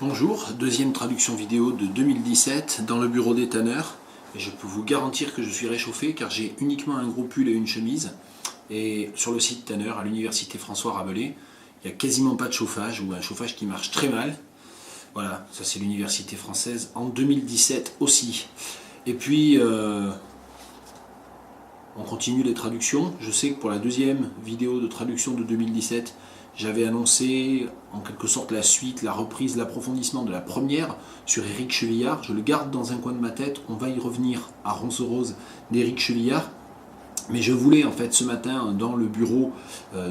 Bonjour, deuxième traduction vidéo de 2017 dans le bureau des tanneurs. Et je peux vous garantir que je suis réchauffé car j'ai uniquement un gros pull et une chemise. Et sur le site Tanner à l'université François Rabelais, il n'y a quasiment pas de chauffage ou un chauffage qui marche très mal. Voilà, ça c'est l'université française en 2017 aussi. Et puis, on continue les traductions. Je sais que pour la deuxième vidéo de traduction de 2017, j'avais annoncé en quelque sorte la suite, la reprise, l'approfondissement de la première sur Éric Chevillard. Je le garde dans un coin de ma tête, on va y revenir à Ronce-Rose d'Éric Chevillard. Mais je voulais en fait ce matin dans le bureau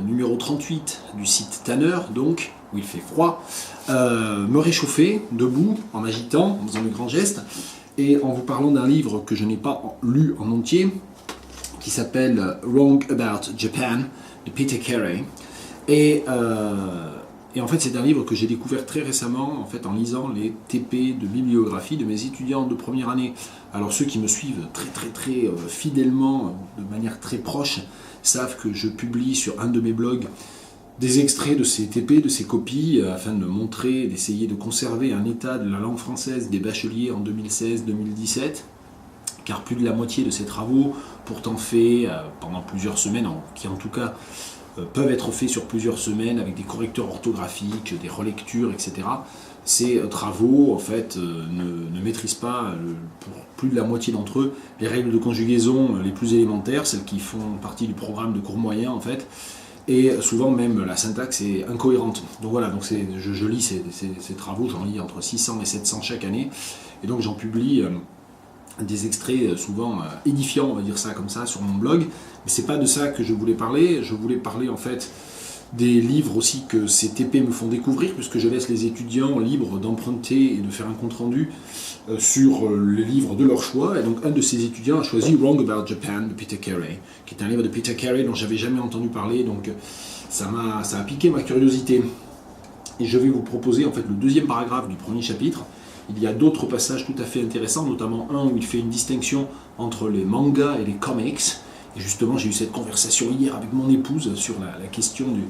numéro 38 du site Tanner, donc où il fait froid, me réchauffer debout en agitant, en faisant le grand geste et en vous parlant d'un livre que je n'ai pas lu en entier qui s'appelle Wrong About Japan de Peter Carey. Et en fait, c'est un livre que j'ai découvert très récemment en fait, en lisant les TP de bibliographie de mes étudiants de première année. Alors ceux qui me suivent très fidèlement, de manière très proche, savent que je publie sur un de mes blogs des extraits de ces TP, de ces copies, afin de montrer, d'essayer de conserver un état de la langue française des bacheliers en 2016-2017. Car plus de la moitié de ces travaux, pourtant faits pendant plusieurs semaines, qui en tout cas peuvent être faits sur plusieurs semaines avec des correcteurs orthographiques, des relectures, etc. Ces travaux, en fait, ne maîtrisent pas, pour plus de la moitié d'entre eux, les règles de conjugaison les plus élémentaires, celles qui font partie du programme de cours moyen, en fait. Et souvent même la syntaxe est incohérente. Donc voilà, donc je lis ces travaux, j'en lis entre 600 et 700 chaque année. Et donc j'en publie des extraits souvent édifiants, on va dire ça comme ça, sur mon blog. Mais c'est pas de ça que je voulais parler. Je voulais parler en fait des livres aussi que ces TP me font découvrir, puisque je laisse les étudiants libres d'emprunter et de faire un compte-rendu sur les livres de leur choix. Et donc un de ces étudiants a choisi Wrong About Japan de Peter Carey, qui est un livre de Peter Carey dont j'avais jamais entendu parler, donc ça a piqué ma curiosité. Et je vais vous proposer en fait le deuxième paragraphe du premier chapitre. Il y a d'autres passages tout à fait intéressants, notamment un où il fait une distinction entre les mangas et les comics. Et justement, j'ai eu cette conversation hier avec mon épouse sur la question du...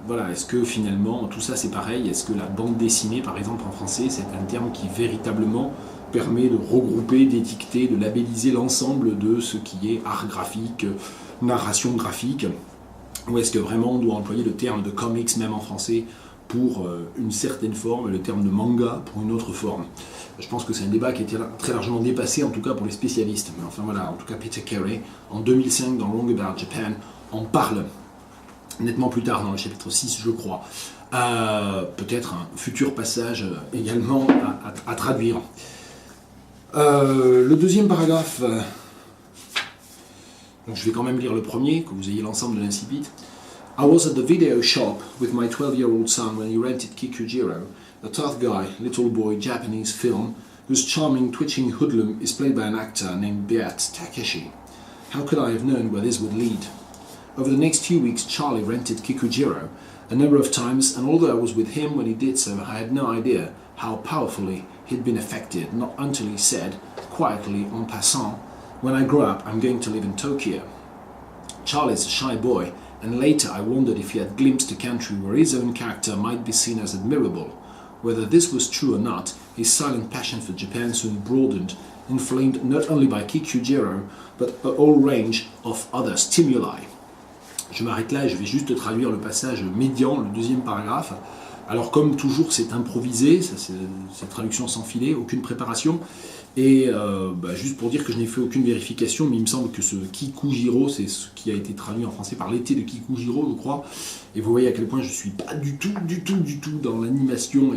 voilà, est-ce que finalement tout ça c'est pareil? Est-ce que la bande dessinée, par exemple en français, c'est un terme qui véritablement permet de regrouper, d'étiqueter, de labelliser l'ensemble de ce qui est art graphique, narration graphique? Ou est-ce que vraiment on doit employer le terme de comics même en français pour une certaine forme, et le terme de manga pour une autre forme? Je pense que c'est un débat qui a été très largement dépassé, en tout cas pour les spécialistes. Mais enfin voilà, en tout cas Peter Carey, en 2005, dans Wrong About Japan, en parle nettement plus tard, dans le chapitre 6, je crois. Peut-être un futur passage également à traduire. Le deuxième paragraphe, donc je vais quand même lire le premier, que vous ayez l'ensemble de l'incipit. I was at the video shop with my 12-year-old son when he rented Kikujiro, a tough guy, little boy Japanese film whose charming, twitching hoodlum is played by an actor named Beat Takeshi. How could I have known where this would lead? Over the next few weeks, Charlie rented Kikujiro a number of times, and although I was with him when he did so, I had no idea how powerfully he'd been affected, not until he said, quietly en passant, when I grow up, I'm going to live in Tokyo. Charlie's a shy boy, and later I wondered if he had glimpsed a country where his own character might be seen as admirable. Whether this was true or not, his silent passion for Japan soon broadened, inflamed not only by Kikujiro, but a whole range of other stimuli. Je m'arrête là et je vais juste traduire le passage médian, le deuxième paragraphe. Alors comme toujours, c'est improvisé, c'est traduction sans filet, aucune préparation. Et juste pour dire que je n'ai fait aucune vérification, mais il me semble que ce Kikujiro, c'est ce qui a été traduit en français par l'été de Kikujiro, je crois. Et vous voyez à quel point je ne suis pas du tout dans l'animation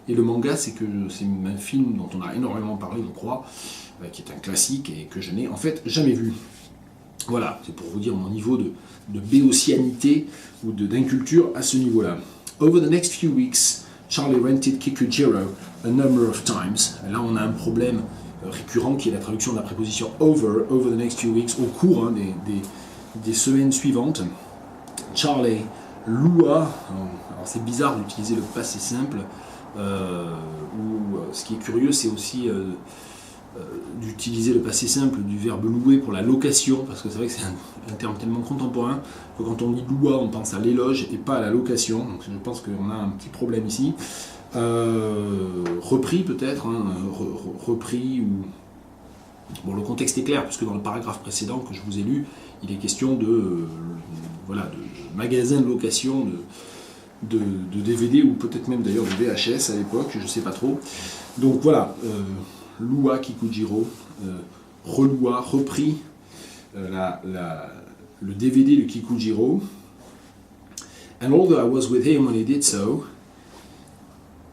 et le manga. C'est que c'est un film dont on a énormément parlé, je crois, qui est un classique et que je n'ai en fait jamais vu. Voilà, c'est pour vous dire mon niveau de béotianité ou d'inculture à ce niveau-là. Over the next few weeks, Charlie rented Kikujiro a number of times. Et là, on a un problème récurrent qui est la traduction de la préposition over the next few weeks, au cours des semaines suivantes. Charlie loua, alors c'est bizarre d'utiliser le passé simple, ce qui est curieux, c'est aussi d'utiliser le passé simple du verbe louer pour la location, parce que c'est vrai que c'est un terme tellement contemporain que quand on dit loua, on pense à l'éloge et pas à la location. Donc je pense qu'on a un petit problème ici. repris peut-être, hein, repris ou... Bon, le contexte est clair, puisque dans le paragraphe précédent que je vous ai lu, il est question de, voilà, de magasins de location de DVD, ou peut-être même d'ailleurs de VHS à l'époque, je ne sais pas trop. Donc voilà, Lua Kikujiro, reloua, repris le DVD de Kikujiro. And although I was with him when he did so,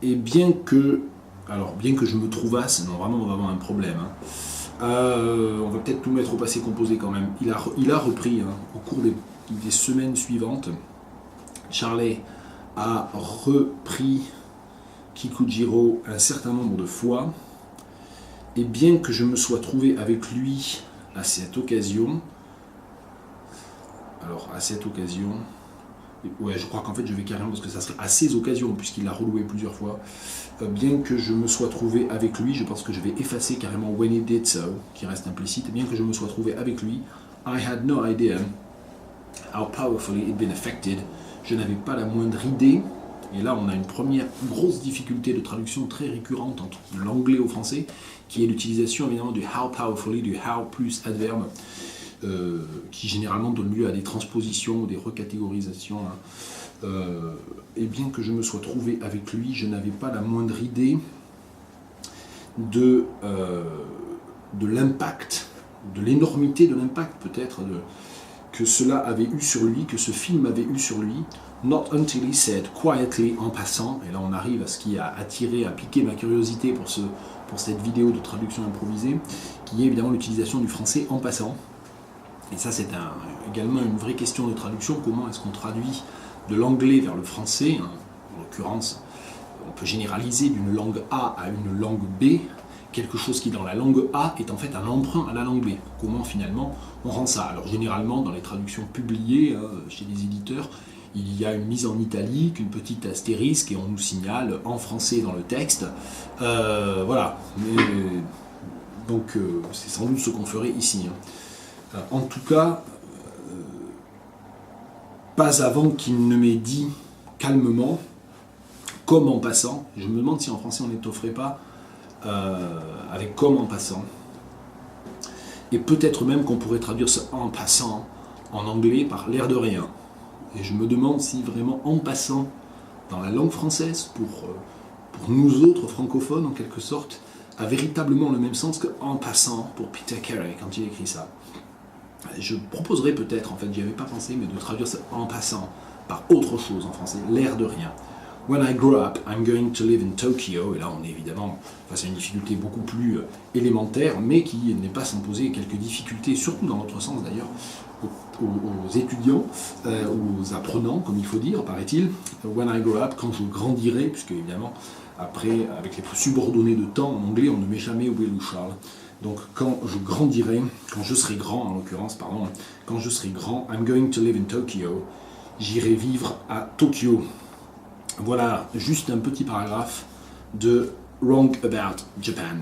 et bien que je me trouvasse, non vraiment on va avoir un problème, hein. On va peut-être tout mettre au passé composé quand même. Il a repris, hein, au cours des semaines suivantes, Charlet a repris Kikujiro un certain nombre de fois, et bien que je me sois trouvé avec lui à cette occasion, ouais, je crois qu'en fait je vais carrément, parce que ça serait à ces occasions, puisqu'il l'a reloué plusieurs fois, bien que je me sois trouvé avec lui, je pense que je vais effacer carrément when he did so, qui reste implicite, bien que je me sois trouvé avec lui, I had no idea how powerfully it'd been affected, je n'avais pas la moindre idée, et là on a une première grosse difficulté de traduction très récurrente entre l'anglais au français, qui est l'utilisation évidemment du how powerfully, du how plus adverbe, qui généralement donne lieu à des transpositions ou des recatégorisations, hein. Et bien que je me sois trouvé avec lui, je n'avais pas la moindre idée de l'impact, de l'énormité de l'impact peut-être que cela avait eu sur lui, que ce film avait eu sur lui. Not until he said quietly, en passant, et là on arrive à ce qui a piqué ma curiosité pour cette vidéo de traduction improvisée, qui est évidemment l'utilisation du français en passant. Et ça c'est également une vraie question de traduction, comment est-ce qu'on traduit de l'anglais vers le français, hein. En l'occurrence, on peut généraliser d'une langue A à une langue B, quelque chose qui dans la langue A est en fait un emprunt à la langue B. Comment finalement on rend ça? Alors généralement dans les traductions publiées, hein, chez les éditeurs, il y a une mise en italique, une petite astérisque, et on nous signale en français dans le texte. Voilà. Donc c'est sans doute ce qu'on ferait ici, hein. En tout cas, pas avant qu'il ne m'ait dit calmement, comme en passant. Je me demande si en français on n'étofferait pas avec comme en passant. Et peut-être même qu'on pourrait traduire ce en passant en anglais par l'air de rien. Et je me demande si vraiment en passant dans la langue française, pour nous autres francophones en quelque sorte, a véritablement le même sens que en passant pour Peter Carey quand il écrit ça. Je proposerais peut-être, en fait j'y avais pas pensé, mais de traduire ça en passant par autre chose en français, l'air de rien. When I grow up, I'm going to live in Tokyo. Et là on est évidemment face à une difficulté beaucoup plus élémentaire, mais qui n'est pas sans poser quelques difficultés, surtout dans notre sens d'ailleurs, aux étudiants, aux apprenants, comme il faut dire, paraît-il. When I grow up, quand je grandirai, puisque évidemment, après, avec les subordonnés de temps en anglais, on ne met jamais Will ou Charles. Donc quand je grandirai, quand je serai grand en l'occurrence, pardon, quand je serai grand, I'm going to live in Tokyo, j'irai vivre à Tokyo. Voilà, juste un petit paragraphe de Wrong About Japan.